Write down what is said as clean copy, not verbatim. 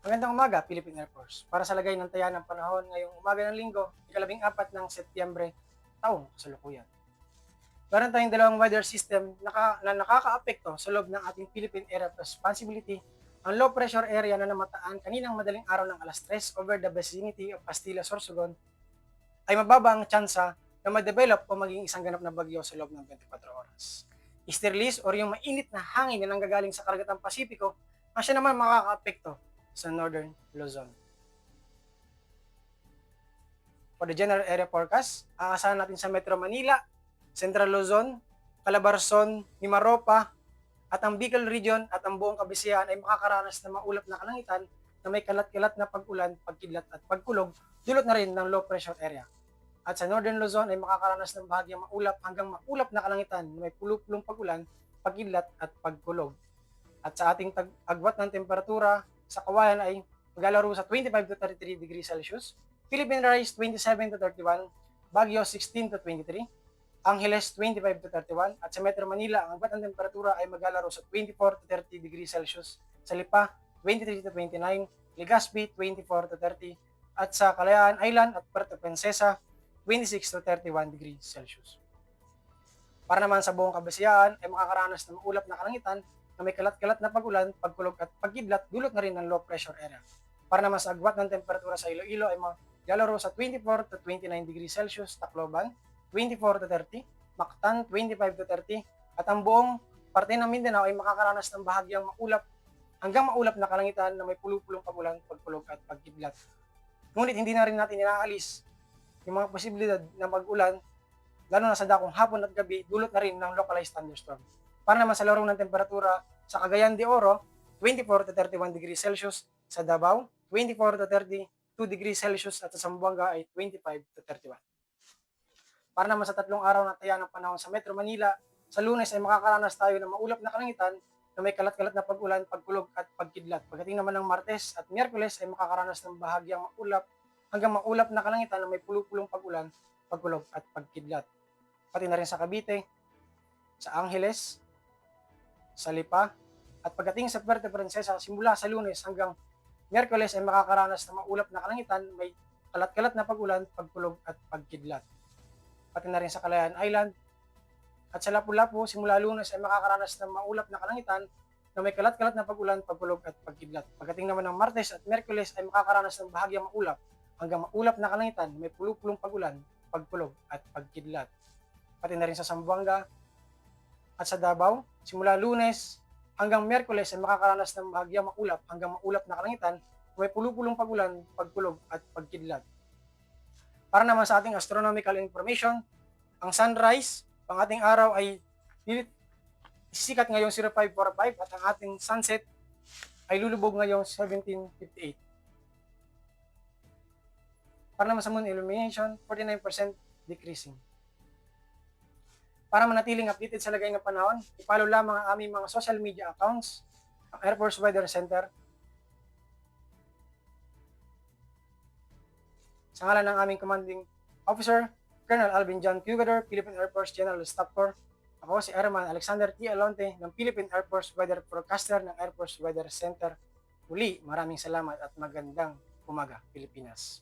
Magandang umaga, Philippine Air Force. Para sa lagay ng taya ng panahon ngayong umaga ng linggo, ika-14 ng Setyembre, taong kasalukuyan. Meron tayong dalawang weather system na nakakaapekto sa loob ng ating Philippine Area of Responsibility. Ang low pressure area na namataan kaninang madaling araw ng alas 3 over the vicinity of Castilla, Sorsogon ay mababa ang tsansa na ma-develop o maging isang ganap na bagyo sa loob ng 24 oras. Easterlies or yung mainit na hangin na nanggagaling sa karagatang Pasipiko ang siya naman makakaapekto sa Northern Luzon. For the general area forecast, aasahan natin sa Metro Manila, Central Luzon, Calabarzon, Mimaropa, at ang Bicol Region at ang buong Kabisayaan ay makakaranas ng maulap na kalangitan na may kalat-kalat na pag-ulan, pagkidlat at pagkulog, dulot na rin ng low pressure area. At sa Northern Luzon ay makakaranas ng bahagyang maulap hanggang maulap na kalangitan na may pulupulong pag-ulan, pagkidlat at pagkulog. At sa ating agwat ng temperatura sa Kawayan ay maglalaro sa 25 to 33 degrees Celsius, Philippine Rise 27 to 31, Baguio 16 to 23, Angeles 25 to 31, at sa Metro Manila ang agwat ng temperatura ay maglalaro sa 24 to 30 degrees Celsius, sa Lipa 23 to 29, Legazpi 24 to 30, at sa Kalayaan Island at Puerto Princesa 26 to 31 degrees Celsius. Para naman sa buong Kabisayaan ay makakaranas ng maulap na kalangitan na may kalat-kalat na pag-ulan, pagkulog at pagkidlat, dulot na rin ng low pressure area. Para naman sa agwat ng temperatura sa Iloilo ay maglalaro sa 24 to 29 degrees Celsius, Tacloban 24 to 30, Mactan 25 to 30, at ang buong parte ng Mindanao ay makakaranas ng bahagyang maulap hanggang maulap na kalangitan na may pulupulong pag-ulan, pagkulog at pagkidlat. Ngunit hindi na rin natin inaalis yung mga posibilidad na mag-ulan lalo na sa dakong hapon at gabi, dulot na rin ng localized thunderstorm. Para naman sa laro ng temperatura sa Cagayan de Oro, 24 to 31 degrees Celsius, sa Davao, 24 to 32 degrees Celsius, at sa Zamboanga ay 25 to 31. Para naman sa tatlong araw na taya ng panahon sa Metro Manila, sa Lunes ay makakaranas tayo ng maulap na kalangitan na may kalat-kalat na pag-ulan, pagkulog at pagkidlat. Pagdating naman ng Martes at Miyerkules ay makakaranas ng bahagyang maulap hanggang maulap na kalangitan na may pulupulong pag-ulan, pagkulog at pagkidlat. Pati na rin sa Cavite, sa Angeles, sa Lipa, at pagdating sa Puerto Princesa, simula sa Lunes hanggang Miyerkules ay makakaranas ng maulap na kalangitan, may kalat-kalat na pag-ulan, pagkulog at pagkidlat. Pati na rin sa Kalayaan Island at sa Lapu-Lapu, simula Lunes ay makakaranas ng maulap na kalangitan na may kalat-kalat na pag-ulan, pagkulog at pagkidlat. Pagdating naman ng Martes at Miyerkules ay makakaranas ng bahagyang maulap hanggang maulap na kalangitan, may pulupulong pag-ulan, pagkulog at pagkidlat. Pati na rin sa Zamboanga at sa Davao, simula Lunes hanggang Miyerkules ay makakaranas ng bahagyang maulap hanggang maulap na kalangitan, may pulupulong pag-ulan, pagkulog at pagkidlat. Para naman sa ating astronomical information, ang sunrise, ang ating araw ay sisikat ngayong 0545 at ang ating sunset ay lulubog ngayong 1758. Para naman sa moon illumination, 49% decreasing. Para manatiling updated sa lagay ng panahon, i-follow lamang ang aming mga social media accounts, ang Air Force Weather Center. Sa ngalan ng aming commanding officer, Colonel Alvin John Cugador, Philippine Air Force General Staff Corps, ako si Airman Alexander T. Alonte ng Philippine Air Force Weather Forecaster ng Air Force Weather Center. Muli, maraming salamat at magandang umaga, Pilipinas.